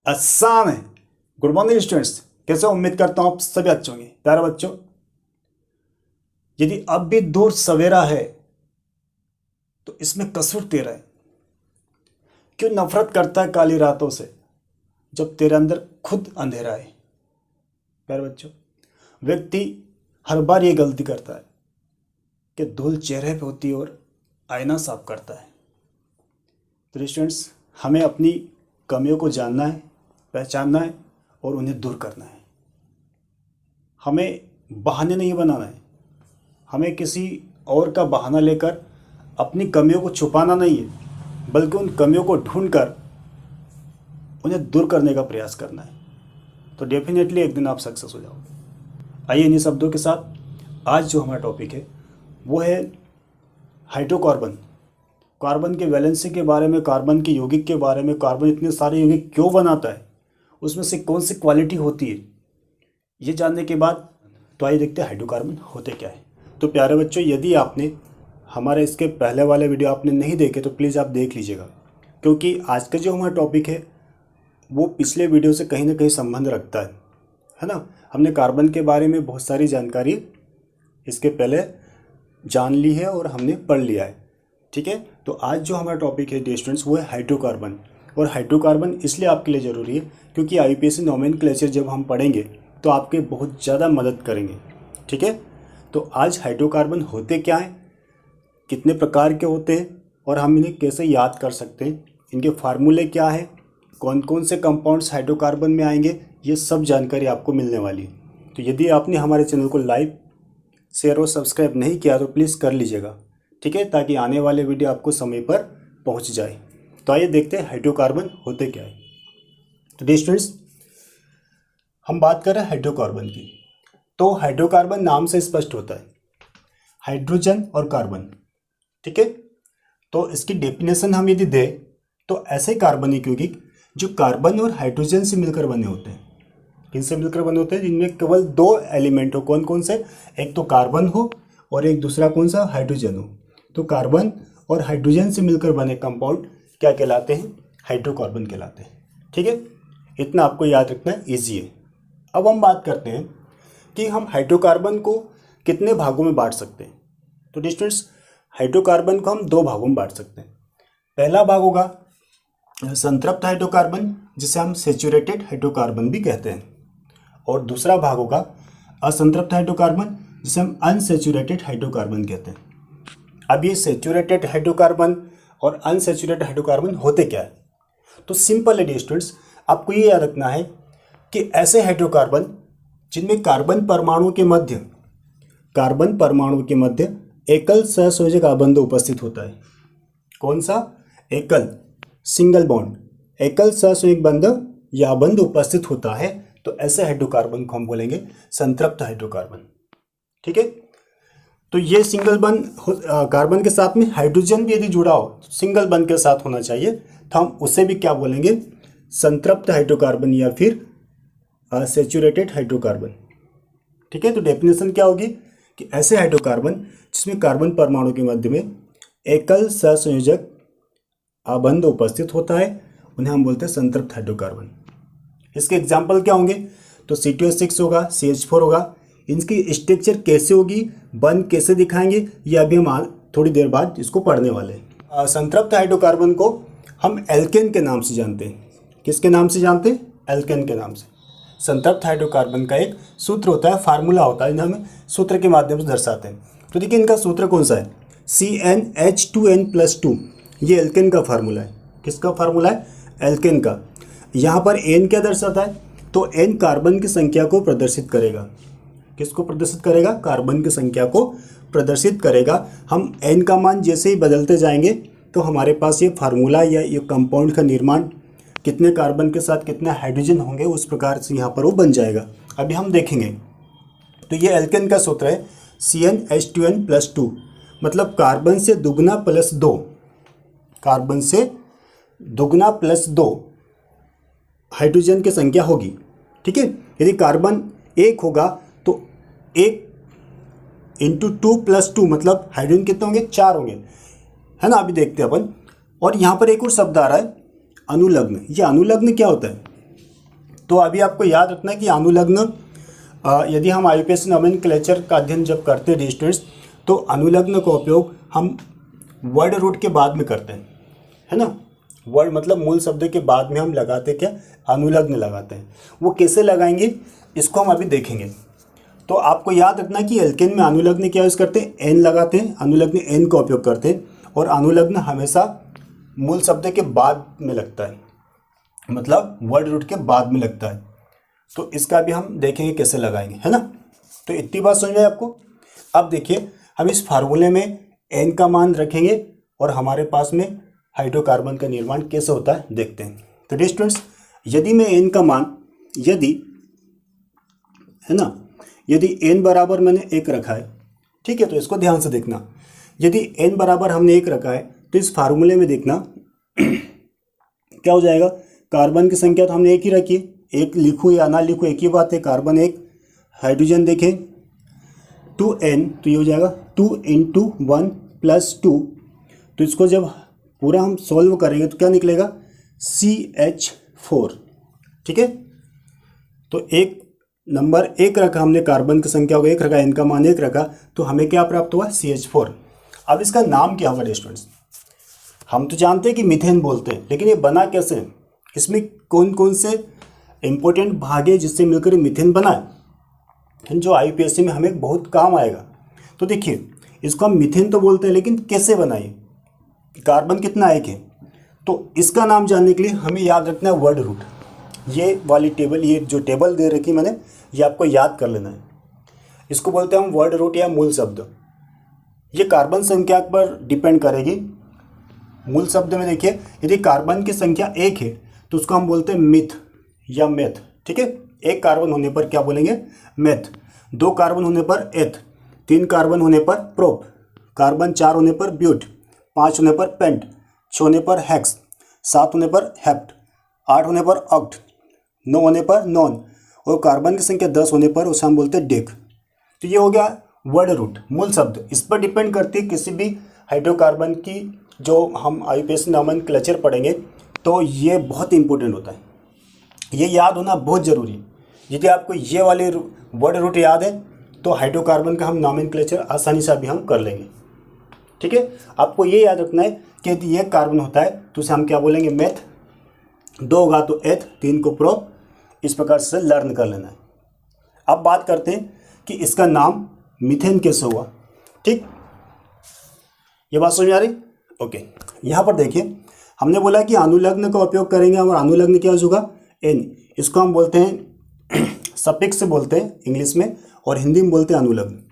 आसान है। Good morning students, कैसे उम्मीद करता हूँ आप सभी अच्छे होंगे। प्यारे बच्चों, यदि अब भी दूर सवेरा है तो इसमें कसूर तेरा है। क्यों नफरत करता है काली रातों से जब तेरे अंदर खुद अंधेरा है। प्यारे बच्चों, व्यक्ति हर बार ये गलती करता है कि धूल चेहरे पे होती है और आईना साफ करता है। तो स्टूडेंट्स, हमें अपनी कमियों को जानना है, पहचानना है और उन्हें दूर करना है। हमें बहाने नहीं बनाना है। हमें किसी और का बहाना लेकर अपनी कमियों को छुपाना नहीं है, बल्कि उन कमियों को ढूंढकर उन्हें दूर करने का प्रयास करना है। तो डेफिनेटली एक दिन आप सक्सेस हो जाओगे। आइए इन्हीं शब्दों के साथ आज जो हमारा टॉपिक है वो है हाइड्रोकार्बन। कार्बन के वैलेंसी के बारे में, कार्बन के यौगिक के बारे में, कार्बन इतने सारे यौगिक क्यों बनाता है, उसमें से कौन सी क्वालिटी होती है, ये जानने के बाद तो आइए देखते हैं हाइड्रोकार्बन होते क्या है। तो प्यारे बच्चों, यदि आपने हमारे इसके पहले वाले वीडियो आपने नहीं देखे तो प्लीज़ आप देख लीजिएगा, क्योंकि आज का जो हमारा टॉपिक है वो पिछले वीडियो से कहीं ना कहीं संबंध रखता है ना। हमने कार्बन के बारे में बहुत सारी जानकारी इसके पहले जान ली है और हमने पढ़ लिया है, ठीक है। तो आज जो हमारा टॉपिक है स्टूडेंट्स वो है हाइड्रोकार्बन। और हाइड्रोकार्बन इसलिए आपके लिए ज़रूरी है क्योंकि IUPAC नोमेनक्लेचर जब हम पढ़ेंगे तो आपके बहुत ज़्यादा मदद करेंगे, ठीक है। तो आज हाइड्रोकार्बन होते क्या हैं, कितने प्रकार के होते हैं और हम इन्हें कैसे याद कर सकते हैं, इनके फार्मूले क्या है, कौन कौन से कंपाउंड्स हाइड्रोकार्बन में आएंगे, ये सब जानकारी आपको मिलने वाली है। तो यदि आपने हमारे चैनल को लाइक, शेयर और सब्सक्राइब नहीं किया तो प्लीज़ कर लीजिएगा, ठीक है, ताकि आने वाले वीडियो आपको समय पर पहुंच जाए। तो आइए देखते हैं हाइड्रोकार्बन होते क्या है। तो स्टूडेंट्स, हम बात कर रहे हैं हाइड्रोकार्बन की। तो हाइड्रोकार्बन नाम से स्पष्ट होता है, हाइड्रोजन और कार्बन, ठीक है। तो इसकी डेफिनेशन हम यदि दें तो ऐसे कार्बनिक यौगिक जो कार्बन और हाइड्रोजन से मिलकर बने होते हैं। किनसे मिलकर बने होते हैं? जिनमें केवल दो एलिमेंट हो। कौन कौन से? एक तो कार्बन हो और एक दूसरा कौन सा? हाइड्रोजन हो। तो कार्बन और हाइड्रोजन से मिलकर बने कंपाउंड क्या कहलाते हैं? हाइड्रोकार्बन कहलाते हैं, ठीक है। इतना आपको याद रखना ईजी है। अब हम बात करते हैं कि हम हाइड्रोकार्बन को कितने भागों में बांट सकते हैं। तो स्टूडेंट्स, हाइड्रोकार्बन को हम दो भागों में बांट सकते हैं। पहला भाग होगा संतृप्त हाइड्रोकार्बन, जिसे हम सैचुरेटेड हाइड्रोकार्बन भी कहते हैं, और दूसरा भाग होगा असंतृप्त हाइड्रोकार्बन, जिसे हम अनसैचुरेटेड हाइड्रोकार्बन कहते हैं। अब ये सैचुरेटेड हाइड्रोकार्बन और अनसैचुरेटेड हाइड्रोकार्बन होते क्या है? तो सिंपल है स्टूडेंट्स, आपको ये याद रखना है कि ऐसे हाइड्रोकार्बन जिनमें कार्बन परमाणु के मध्य एकल सहसंयोजक आबंध उपस्थित होता है। कौन सा? एकल, सिंगल बॉन्ड, एकल सहसंयोजक बंध या आबंध उपस्थित होता है, तो ऐसे हाइड्रोकार्बन को हम बोलेंगे संतृप्त हाइड्रोकार्बन, ठीक है। तो ये सिंगल बंध कार्बन के साथ में हाइड्रोजन भी यदि जुड़ा हो तो सिंगल बंध के साथ होना चाहिए, तो हम उसे भी क्या बोलेंगे? संतृप्त हाइड्रोकार्बन या फिर सैचुरेटेड हाइड्रोकार्बन, ठीक है। तो डेफिनेशन क्या होगी कि ऐसे हाइड्रोकार्बन जिसमें कार्बन परमाणु के मध्य में एकल सहसंयोजक आबंध उपस्थित होता है, उन्हें हम बोलते हैं संतृप्त हाइड्रोकार्बन। इसके एग्जाम्पल क्या होंगे? तो C2H6 होगा, CH4 होगा। इनकी स्ट्रक्चर कैसे होगी, बंध कैसे दिखाएंगे, ये अभी हम थोड़ी देर बाद इसको पढ़ने वाले हैं। संतृप्त हाइड्रोकार्बन को हम एल्केन के नाम से जानते हैं। किसके नाम से जानते हैं? एल्केन के नाम से। संतृप्त हाइड्रोकार्बन का एक सूत्र होता है, फार्मूला होता है, जिन्हें हम सूत्र के माध्यम से दर्शाते हैं। तो देखिए इनका सूत्र कौन सा है? CnH2n+2, ये एल्केन का फार्मूला है। किसका फार्मूला है? एल्केन का। यहाँ पर n क्या दर्शाता है? तो n कार्बन की संख्या को प्रदर्शित करेगा। किसको प्रदर्शित करेगा? कार्बन की संख्या को प्रदर्शित करेगा। हम n का मान जैसे ही बदलते जाएंगे तो हमारे पास ये फार्मूला या ये कंपाउंड का निर्माण, कितने कार्बन के साथ कितने हाइड्रोजन होंगे, उस प्रकार से यहाँ पर वो बन जाएगा। अभी हम देखेंगे। तो ये एल्केन का सूत्र है CnH2n+2, मतलब कार्बन से दुगना प्लस 2, कार्बन से दुगना प्लस 2 हाइड्रोजन की संख्या होगी, ठीक है। यदि कार्बन 1 होगा तो 1 × 2+2 मतलब हाइड्रोजन कितने होंगे? 4 होंगे, है ना। अभी देखते हैं अपन। और यहाँ पर एक और शब्द आ रहा है अनुलग्न। ये अनुलग्न क्या होता है? तो अभी आपको याद रखना है कि अनुलग्न यदि हम आईयूपीएसी नोमेनक्लेचर का अध्ययन जब करते हैं स्टूडेंट्स, तो अनुलग्न का उपयोग हम वर्ड रूट के बाद में करते हैं, है ना। वर्ड मतलब मूल शब्द के बाद में हम लगाते क्या, अनुलग्न लगाते हैं। वो कैसे लगाएंगे इसको हम अभी देखेंगे। तो आपको याद रखना कि एल्केन में अनुलग्न क्या यूज़ करते हैं, एन लगाते हैं, अनुलग्न एन का उपयोग करते हैं, और अनुलग्न हमेशा मूल शब्द के बाद में लगता है, मतलब वर्ड रूट के बाद में लगता है। तो इसका भी हम देखेंगे कैसे लगाएंगे, है ना। तो इतनी बात समझ में आपको। अब देखिए हम इस फार्मूले में एन का मान रखेंगे और हमारे पास में हाइड्रोकार्बन का निर्माण कैसे होता है देखते हैं। तो डियर स्टूडेंट्स, यदि मैं एन का मान यदि, है ना, यदि एन बराबर मैंने 1 रखा है, ठीक है, तो इसको ध्यान से देखना। यदि एन बराबर हमने 1 रखा है तो इस फार्मूले में देखना क्या हो जाएगा। कार्बन की संख्या तो हमने 1 ही रखी है, 1 लिखूँ या ना लिखूँ एक ही बात है। कार्बन 1, हाइड्रोजन देखें 2n, तो ये हो जाएगा 2 × 1 + 2। तो इसको जब पूरा हम सॉल्व करेंगे तो क्या निकलेगा, CH4, ठीक है। तो एक नंबर 1 रखा हमने, कार्बन की संख्या को 1 रखा, एन का मान 1 रखा, तो हमें क्या प्राप्त हुआ, CH4। अब इसका नाम क्या होगा स्टूडेंट्स। हम तो जानते हैं कि मीथेन बोलते हैं, लेकिन ये बना कैसे, इसमें कौन कौन से इंपॉर्टेंट भाग है जिससे मिलकर मीथेन बना है, जो आईयूपीएसी में हमें बहुत काम आएगा। तो देखिए इसको हम मीथेन तो बोलते हैं, लेकिन कैसे बनाए, कार्बन कितना 1 है। तो इसका नाम जानने के लिए हमें याद रखना है वर्ड रूट। ये वाली टेबल, ये जो टेबल दे रखी मैंने, ये आपको याद कर लेना है। इसको बोलते हैं हम वर्ड रूट या मूल शब्द। ये कार्बन संख्या पर डिपेंड करेगी। मूल शब्द में देखिए, यदि कार्बन की संख्या 1 है तो उसको हम बोलते हैं मिथ या मेथ, ठीक है। 1 कार्बन होने पर क्या बोलेंगे, मेथ। 2 कार्बन होने पर एथ, 3 कार्बन होने पर प्रोप, कार्बन 4 होने पर ब्यूट, 5 होने पर पेंट, 6 होने पर हेक्स, 7 होने पर हेप्ट, 8 होने पर ऑक्ट, 9 होने पर नॉन, और कार्बन की संख्या 10 होने पर उसे हम बोलते हैं डेक। तो ये हो गया वर्ड रूट, मूल शब्द। इस पर डिपेंड करती है किसी भी हाइड्रोकार्बन की, जो हम आईयूपीएसी नोमेनक्लेचर पढ़ेंगे, तो ये बहुत इंपॉर्टेंट होता है, ये याद होना बहुत ज़रूरी है। यदि आपको ये वाले वर्ड रूट याद है तो हाइड्रोकार्बन का हम नोमेनक्लेचर आसानी से अभी हम कर लेंगे, ठीक है। आपको ये याद रखना है कि यदि ये कार्बन होता है तो उसे हम क्या बोलेंगे, मेथ। 2 होगा तो एथ, 3 को प्रोप, इस प्रकार से लर्न कर लेना है। अब बात करते हैं कि इसका नाम मीथेन कैसे हुआ, ठीक। ये बात समझ आ रही, ओके। यहाँ पर देखिए हमने बोला कि अनुलग्न का उपयोग करेंगे, और अनुलग्न क्या होगा, एन। इसको हम बोलते हैं सफिक्स से बोलते हैं इंग्लिश में, और हिंदी में बोलते हैं अनुलग्न।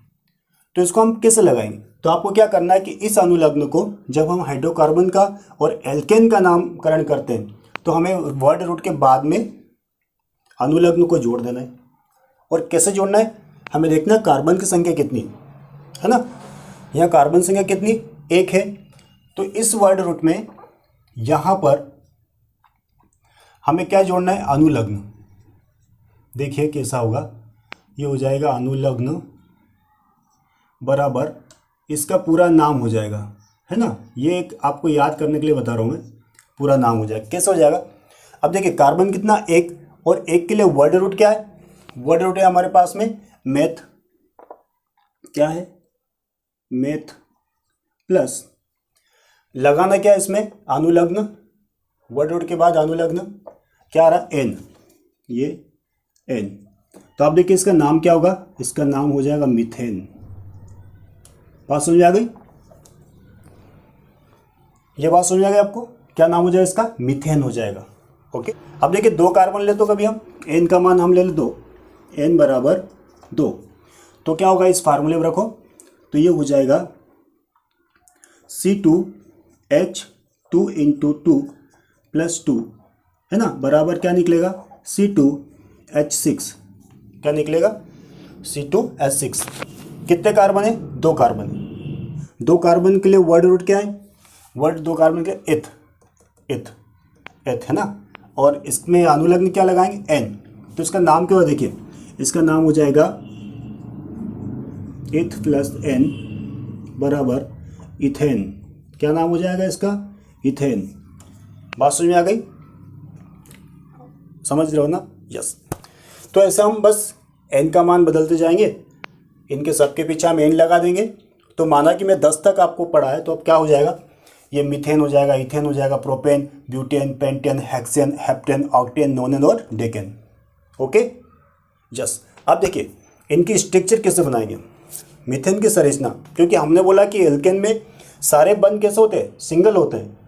तो इसको हम कैसे लगाएंगे, तो आपको क्या करना है कि इस अनुलग्न को जब हम हाइड्रोकार्बन का और एल्केन का नामकरण करते हैं तो हमें वर्ड रूट के बाद में अनुलग्न को जोड़ देना है। और कैसे जोड़ना है, हमें देखना है कार्बन की संख्या कितनी है ना। यहाँ कार्बन संख्या कितनी, 1 है। तो इस वर्ड रूट में यहाँ पर हमें क्या जोड़ना है, अनुलग्न। देखिए कैसा होगा, ये हो जाएगा अनुलग्न बराबर इसका पूरा नाम हो जाएगा, है ना। ये एक आपको याद करने के लिए बता रहा हूँ मैं, पूरा नाम हो जाएगा। कैसे हो जाएगा, अब देखिए कार्बन कितना 1, और 1 के लिए वर्ड रूट क्या है, वर्ड रूट है हमारे पास में मेथ, क्या है, मेथ, प्लस लगाना क्या है इसमें, अनुलग्न। वर्ड रूट के बाद अनुलग्न क्या आ रहा, एन, ये एन। तो आप देखिए इसका नाम क्या होगा, इसका नाम हो जाएगा मीथेन। बात समझ आ गई, ये बात समझ आ गई आपको, क्या नाम हो जाएगा इसका, मीथेन हो जाएगा, ओके। अब देखिए 2 कार्बन ले तो कभी हम एन का मान हम ले ले 2, एन बराबर 2, तो क्या होगा इस फार्मूले में रखो, तो ये हो जाएगा C2H2 × 2 + 2, है ना, बराबर क्या निकलेगा, C2H6। क्या निकलेगा, C2H6। कितने कार्बन है, 2 कार्बन है। 2 कार्बन के लिए वर्ड रूट क्या है, वर्ड 2 कार्बन के लिए एथ, एथ, एथ, है ना। और इसमें अनुलग्न क्या लगाएंगे, एन। तो इसका नाम क्या होगा, देखिए इसका नाम हो जाएगा एथ प्लस एन बराबर इथेन। क्या नाम हो जाएगा इसका, इथेन। बात समझ में आ गई, समझ रहे हो ना। यस। तो ऐसे हम बस n का मान बदलते जाएंगे, इनके सबके पीछे हम n लगा देंगे। तो माना कि मैं 10 तक आपको पढ़ा है, तो अब क्या हो जाएगा, ये मीथेन हो जाएगा, इथेन हो जाएगा, propane, butane, pentane, hexane, heptane, octane, नोनेन और डेकेन। Okay yes. अब देखिए इनकी स्ट्रक्चर कैसे बनाएंगे, मीथेन की संरचना, क्योंकि हमने बोला कि एल्केन में सारे बंध कैसे होते हैं, सिंगल होते हैं।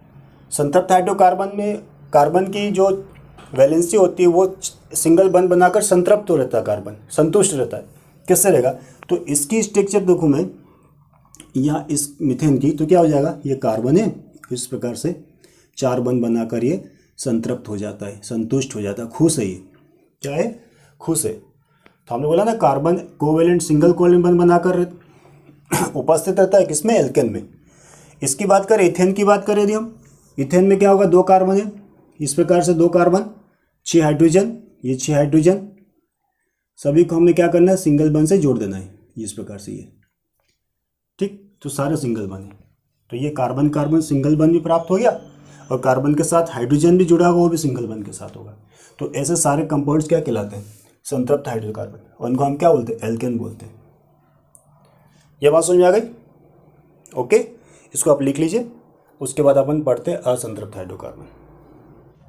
संतृप्त हाइड्रोकार्बन में कार्बन की जो वैलेंसी होती है वो सिंगल बंध बनाकर संतृप्त हो रहता है, कार्बन संतुष्ट रहता है। कैसे रहेगा, तो इसकी स्ट्रक्चर देखूँ मैं यहाँ इस मीथेन की, तो क्या हो जाएगा, ये कार्बन है, इस प्रकार से 4 बंध बनाकर ये संतृप्त हो जाता है, संतुष्ट हो जाता है, खुश है, ये क्या है, खुश है। तो हमने बोला ना कार्बन कोवेलेंट सिंगल कोवेलेंट बंध बनाकर उपस्थित रहता है किसमें, एल्केन में। इसकी बात करें, इथेन की बात करें यदि हम, इथेन में क्या होगा, 2 कार्बन है, इस प्रकार से 2 कार्बन, 6 हाइड्रोजन, ये 6 हाइड्रोजन, सभी को हमने क्या करना है, सिंगल बंध से जोड़ देना है, इस प्रकार से ये, ठीक। तो सारे सिंगल बंध है, तो ये कार्बन कार्बन सिंगल बंध भी प्राप्त हो गया, और कार्बन के साथ हाइड्रोजन भी जुड़ा होगा, वो भी सिंगल बंध के साथ होगा। तो ऐसे सारे कंपाउंड्स क्या कहलाते हैं, संतृप्त हाइड्रोकार्बन, और उनको हम क्या बोलते हैं, एल्केन बोलते हैं। ये बात समझ में आ गई, ओके। इसको आप लिख लीजिए, उसके बाद अपन पढ़ते हैं असंतृप्त हाइड्रोकार्बन।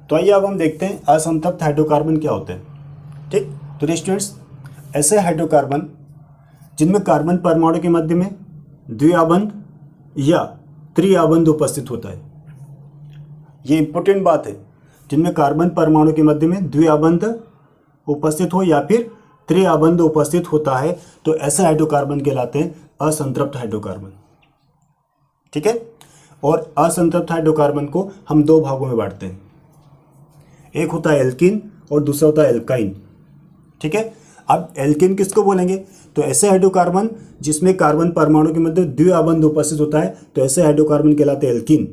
तो आइए अब हम देखते हैं असंतृप्त हाइड्रोकार्बन क्या होते हैं, ठीक। तो स्टूडेंट्स, ऐसे हाइड्रोकार्बन जिनमें कार्बन परमाणु के मध्य में द्विआबंध या त्रिआबंध उपस्थित होता है, ये इंपॉर्टेंट बात है, जिनमें कार्बन परमाणु के मध्य में द्विआबंध उपस्थित हो या फिर त्रिआबंध उपस्थित होता है, तो ऐसे हाइड्रोकार्बन कहलाते हैं असंतृप्त हाइड्रोकार्बन, ठीक है। और असंतृप्त हाइड्रोकार्बन को हम 2 भागों में बांटते हैं, एक होता है एल्कीन और दूसरा होता है एल्काइन, ठीक है। अब एल्कीन किसको बोलेंगे, तो ऐसे हाइड्रोकार्बन जिसमें कार्बन परमाणु के मध्य द्विआबंध उपस्थित होता है, तो ऐसे हाइड्रोकार्बन कहलाते हैं एल्कीन।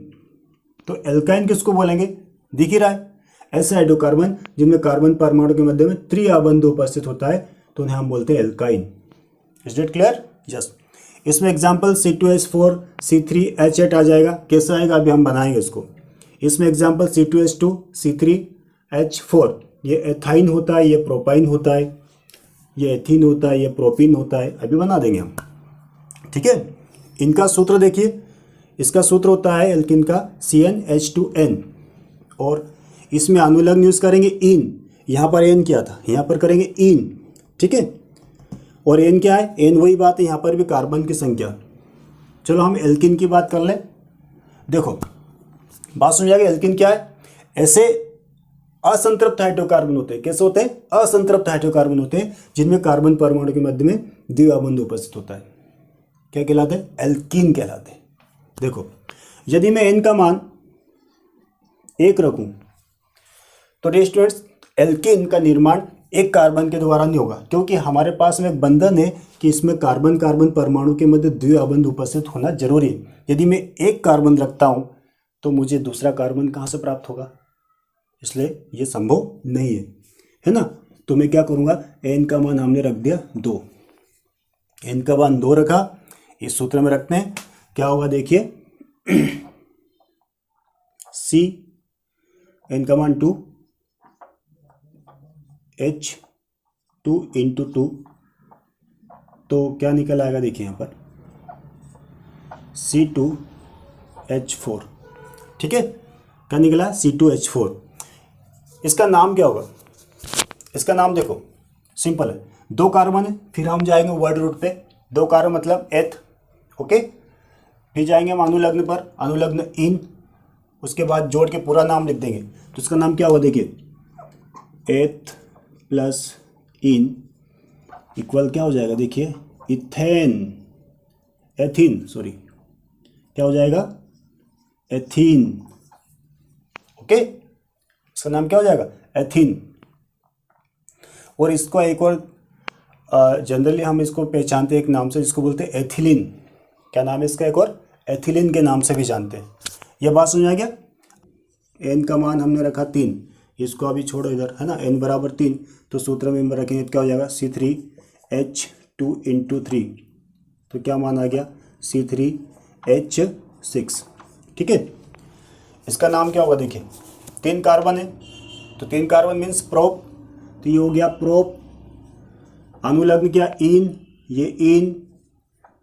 तो एल्काइन किसको बोलेंगे, दिख ही रहा है, ऐसे हाइड्रोकार्बन जिनमें कार्बन परमाणु के मध्य में त्रिआबंध उपस्थित होता है, तो उन्हें हम बोलते हैं alkyne. Is it clear, yes. इसमें एग्जाम्पल C2H4 C3H8 आ जाएगा, कैसे आएगा अभी हम बनाएंगे इसको। इसमें एग्जाम्पल C2H2 C3H4, ये एथाइन होता है, ये प्रोपाइन होता है, ये एथीन होता है, ये प्रोपीन होता है, अभी बना देंगे हम, ठीक है। इनका सूत्र देखिए, इसका सूत्र होता है एल्किन का CnH2n, और इसमें अनुलग्न यूज करेंगे इन, यहाँ पर एन क्या था, यहाँ पर करेंगे इन, ठीक है। और एन क्या है, एन वही बात है, यहाँ पर भी कार्बन की संख्या। चलो हम एल्किन की बात कर लें। देखो बात समझ आ गई, एल्किन क्या है, ऐसे असंतृप्त हाइड्रोकार्बन होते हैं, कैसे होते हैं, असंतृप्त हाइड्रोकार्बन होते हैं जिनमें कार्बन परमाणु के मध्य में द्विआबंध उपस्थित होता है, क्या कहलाते हैं, एल्कीन कहलाते हैं। देखो यदि मैं एन का मान 1 रखूं, तो स्टूडेंट्स एल्कीन का निर्माण एक कार्बन के द्वारा नहीं होगा, क्योंकि हमारे पास में एक बंधन है कि इसमें कार्बन कार्बन परमाणु के मध्य द्विआबंध उपस्थित होना जरूरी है। यदि मैं 1 कार्बन रखता हूं तो मुझे दूसरा कार्बन कहां से प्राप्त होगा, इसलिए ये संभव नहीं है ना। तो मैं क्या करूंगा, एन का मान हमने रख दिया 2, एन का मान 2 रखा, इस सूत्र में रखते हैं, क्या होगा देखिए, C एन का मान 2, H2 इंटू 2, तो क्या निकल आएगा देखिए यहाँ पर C2H4, ठीक है। क्या निकला, C2H4। इसका नाम क्या होगा, इसका नाम देखो सिंपल है, 2 कार्बन है, फिर हम जाएंगे वर्ड रूट पे, 2 कार्बन मतलब एथ, ओके। फिर जाएंगे हम अनुलग्न पर, अनुलग्न इन, उसके बाद जोड़ के पूरा नाम लिख देंगे, तो इसका नाम क्या होगा देखिए, एथ प्लस इन इक्वल क्या हो जाएगा देखिए, इथेन, एथीन, सॉरी क्या हो जाएगा, एथीन, ओके। इसका नाम क्या हो जाएगा, एथीन। और इसको एक और जनरली हम इसको पहचानते हैं एक नाम से, जिसको बोलते हैं एथिलीन। क्या नाम है इसका, एक और एथिलीन के नाम से भी जानते हैं। यह बात समझ आ गया। एन का मान हमने रखा 3, इसको अभी छोड़ो इधर, है ना, एन बराबर 3, तो सूत्र में रखेंगे तो क्या हो जाएगा, C3H2 इंटू 3, तो क्या मान आ गया, C3H6, ठीक है। इसका नाम क्या होगा देखिए, 3 कार्बन है, तो 3 कार्बन मीन्स प्रोप, तो ये हो गया प्रोप, अनुलग्न क्या इन, ये इन,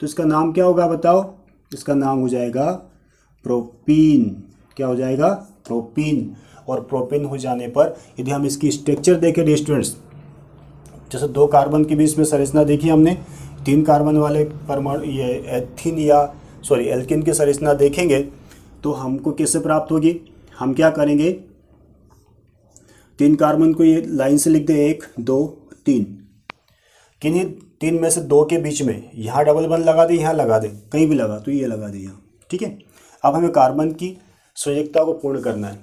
तो इसका नाम क्या होगा बताओ, इसका नाम हो जाएगा प्रोपीन। क्या हो जाएगा, प्रोपीन। और प्रोपीन हो जाने पर यदि हम इसकी स्ट्रक्चर देखें स्टूडेंट्स, जैसे 2 कार्बन के बीच में संरचना देखी हमने, 3 कार्बन वाले परमाणु ये एथीन या सॉरी एल्किन की संरचना देखेंगे तो हमको कैसे प्राप्त होगी। हम क्या करेंगे, 3 कार्बन को ये लाइन से लिख दे, 1 2 3, किन्हीं 3 में से 2 के बीच में यहाँ डबल बंद लगा दे, यहाँ लगा दे, कहीं भी लगा तो ये लगा दे यहाँ, ठीक है। अब हमें कार्बन की संयोजकता को पूर्ण करना है।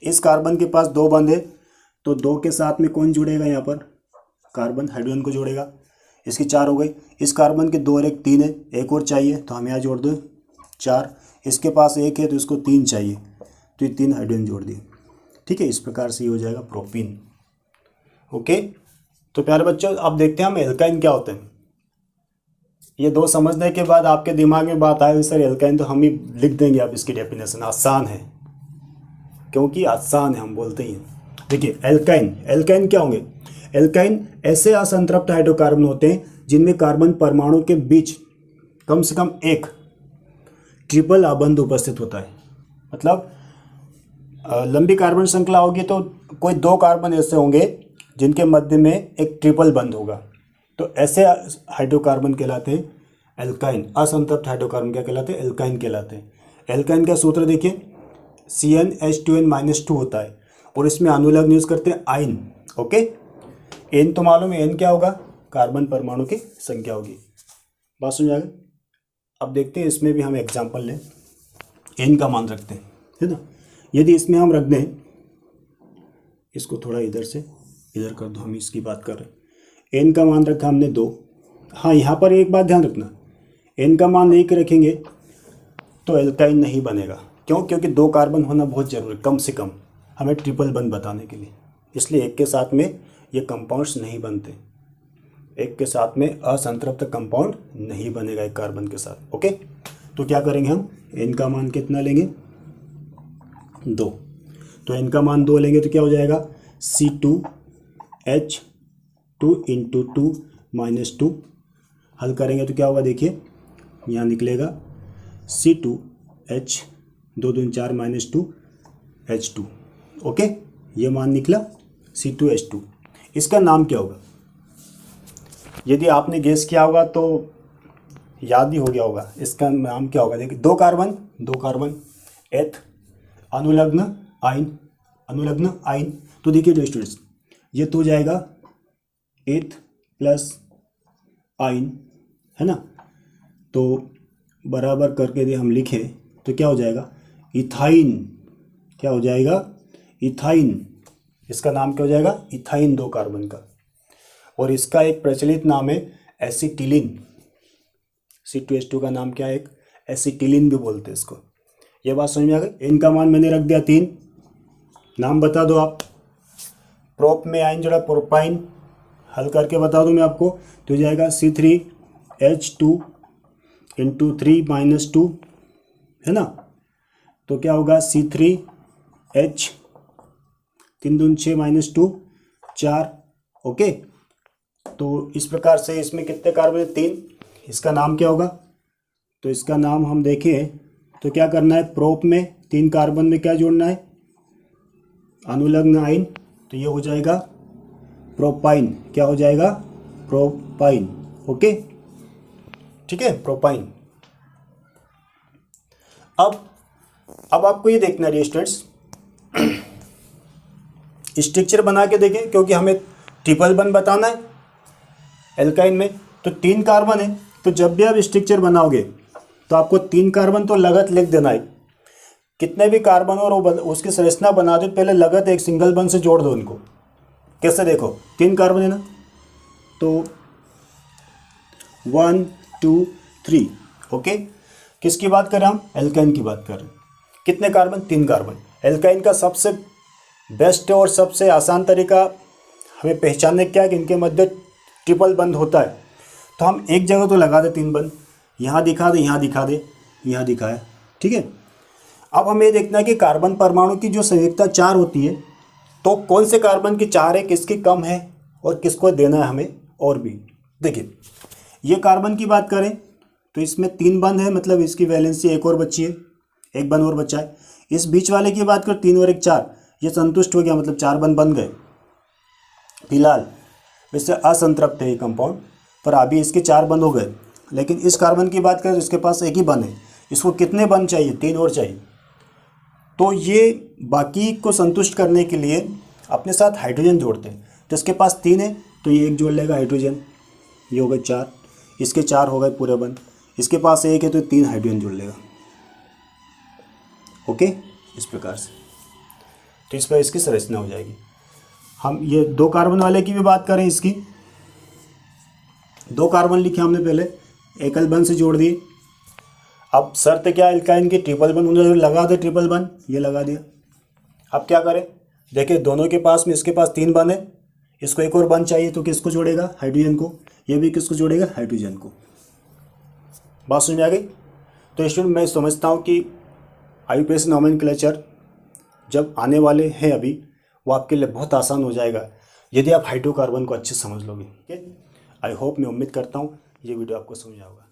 इस कार्बन के पास 2 बंद है तो 2 के साथ में कौन जुड़ेगा, यहाँ पर कार्बन हाइड्रोजन को जोड़ेगा, इसकी 4 हो गई। इस कार्बन के 2 और 1 3 है, एक और चाहिए तो हम यहाँ जोड़ दो 4, इसके पास 1 है तो इसको 3 चाहिए तो ये 3 हाइड्रोजन जोड़ दिए, ठीक है। इस प्रकार से ये हो जाएगा प्रोपीन। ओके, तो प्यारे बच्चों अब देखते हैं हम एल्काइन क्या होते हैं। ये 2 समझने के बाद आपके दिमाग में बात आए सर एल्काइन तो हम ही लिख देंगे, अब इसकी डेफिनेशन आसान है, क्योंकि आसान है हम बोलते ही हैं। देखिए एल्काइन, एल्काइन क्या होंगे, एल्काइन ऐसे असंतृप्त हाइड्रोकार्बन होते हैं जिनमें कार्बन परमाणु के बीच कम से कम एक ट्रिपल आबंध उपस्थित होता है। मतलब लंबी कार्बन श्रृंखला होगी तो कोई 2 कार्बन ऐसे होंगे जिनके मध्य में एक ट्रिपल बंध होगा, तो ऐसे हाइड्रोकार्बन कहलाते हैं एल्काइन। असंतृप्त हाइड्रोकार्बन क्या कहलाते हैं, एल्काइन कहलाते हैं। एल्काइन का सूत्र देखिए CnH2n-2 होता है और इसमें अनुलग्न यूज करते हैं आइन। ओके, एन तो मालूम है, एन क्या होगा, कार्बन परमाणु की संख्या होगी, बात समझ आ गई। अब देखते हैं इसमें भी हम एग्जांपल लें, एन का मान रखते हैं, है ना। यदि इसमें हम रख दें, इसको थोड़ा इधर से इधर कर दो, हम इसकी बात कर रहे हैं। एन का मान रखा हमने 2। हाँ, यहाँ पर एक बात ध्यान रखना, एन का मान 1 रखेंगे तो एल्काइन नहीं बनेगा। क्यों, क्योंकि 2 कार्बन होना बहुत जरूरी, कम से कम हमें ट्रिपल बंध बताने के लिए, इसलिए एक के साथ में ये कंपाउंड्स नहीं बनते, एक के साथ में असंतृप्त कंपाउंड नहीं बनेगा एक कार्बन के साथ। ओके, तो क्या करेंगे हम, एन का मान कितना लेंगे 2, तो एन का मान 2 लेंगे तो क्या हो जाएगा C2H2 × 2 - 2, हल करेंगे तो क्या होगा, देखिए यहाँ निकलेगा C2H 2 दूनी 4 - 2 H2। ओके, ये मान निकला C2H2। इसका नाम क्या होगा, यदि आपने गेस किया होगा तो याद ही हो गया होगा, इसका नाम क्या होगा। देखिए 2 कार्बन एथ, अनुलग्न आइन, अनुलग्न आइन, तो देखिए स्टूडेंट्स ये तो हो जाएगा एथ प्लस आइन, है ना। तो बराबर करके यदि हम लिखें तो क्या हो जाएगा, इथाइन। क्या हो जाएगा, इथाइन। इसका नाम क्या हो जाएगा, इथाइन 2 कार्बन का। और इसका एक प्रचलित नाम है एसिटिलीन। C2H2 का नाम क्या है, एक एसिटिलीन भी बोलते हैं इसको। ये बात समझ में आ गई। इनका मान मैंने रख दिया 3, नाम बता दो आप। प्रोप में आइन जोड़ा प्रोपाइन, हल करके बता दूं मैं आपको, तो हो जाएगा C3H2 × 3 - 2, है ना। तो क्या होगा C3H 3 दूनी 6 - 2 4। ओके, तो इस प्रकार से इसमें कितने कार्बन है, 3। इसका नाम क्या होगा, तो इसका नाम हम देखें तो क्या करना है, प्रोप में 3 कार्बन में क्या जोड़ना है, अनुलग्न आइन, तो ये हो जाएगा प्रोपाइन। क्या हो जाएगा, प्रोपाइन। ओके, ठीक है, प्रोपाइन। अब आपको ये देखना है स्टूडेंट्स, स्ट्रक्चर बना के देखें, क्योंकि हमें ट्रिपल बंध बताना है एल्काइन में। तो 3 कार्बन है, तो जब भी आप स्ट्रक्चर बनाओगे तो आपको 3 कार्बन तो लगत लिख देना है। कितने भी कार्बन और उसकी संरचना बना दो, पहले लगत एक सिंगल बंध से जोड़ दो उनको। कैसे, देखो 3 कार्बन है ना, तो 1 2 3। ओके, किसकी बात कर रहे हैं हम, एल्काइन की बात कर रहे हैं। कितने कार्बन, 3 कार्बन। एल्काइन का सबसे बेस्ट और सबसे आसान तरीका हमें पहचानने क्या है कि इनके मध्य ट्रिपल बंध होता है। तो हम एक जगह तो लगा दे 3 बंध, यहाँ दिखा दे, यहाँ दिखा दे, यहाँ दिखाया, ठीक है। अब हमें देखना है कि कार्बन परमाणु की जो संयुक्ता 4 होती है, तो कौन से कार्बन की 4 है, किसकी कम है और किसको देना है हमें और भी। देखिए ये कार्बन की बात करें तो इसमें 3 बंध है, मतलब इसकी वैलेंसी एक और बची है, एक बंध और बचा है। इस बीच वाले की बात करें 3 और 1 4, ये संतुष्ट हो गया, मतलब 4 बंध बन गए फिलहाल। वैसे असंतृप्त है ये कंपाउंड, पर अभी इसके 4 बंध हो गए। लेकिन इस कार्बन की बात करें तो इसके पास एक ही बंध है, इसको कितने बंध चाहिए, 3 और चाहिए। तो ये बाकी को संतुष्ट करने के लिए अपने साथ हाइड्रोजन जोड़ते हैं। तो इसके पास 3 है तो ये 1 जोड़ लेगा हाइड्रोजन, ये हो गए 4, इसके 4 हो गए पूरे बंध। इसके पास 1 है तो 3 हाइड्रोजन जोड़ लेगा। ओके, इस प्रकार से तो इस पर इसकी संरचना हो जाएगी। हम ये 2 कार्बन वाले की भी बात करें, इसकी 2 कार्बन लिखे हमने पहले, एकल बंध से जोड़ दिए। अब शर्त क्या है एल्काइन की, ट्रिपल बंध उन्होंने लगा दे, ट्रिपल बंध ये लगा दिया। अब क्या करें, देखिए दोनों के पास में, इसके पास 3 बंध है, इसको एक और बंध चाहिए तो किसको जोड़ेगा, हाइड्रोजन को। ये भी किसको जोड़ेगा, हाइड्रोजन को। बात समझ में आ गई। तो स्टूडेंट मैं समझता हूँ कि IUPAC नोमेनक्लेचर जब आने वाले हैं अभी, वो आपके लिए बहुत आसान हो जाएगा यदि आप हाइड्रोकार्बन को अच्छे से समझ लोगे। ठीक है, आई होप, मैं उम्मीद करता हूँ ये वीडियो आपको समझ आएगा।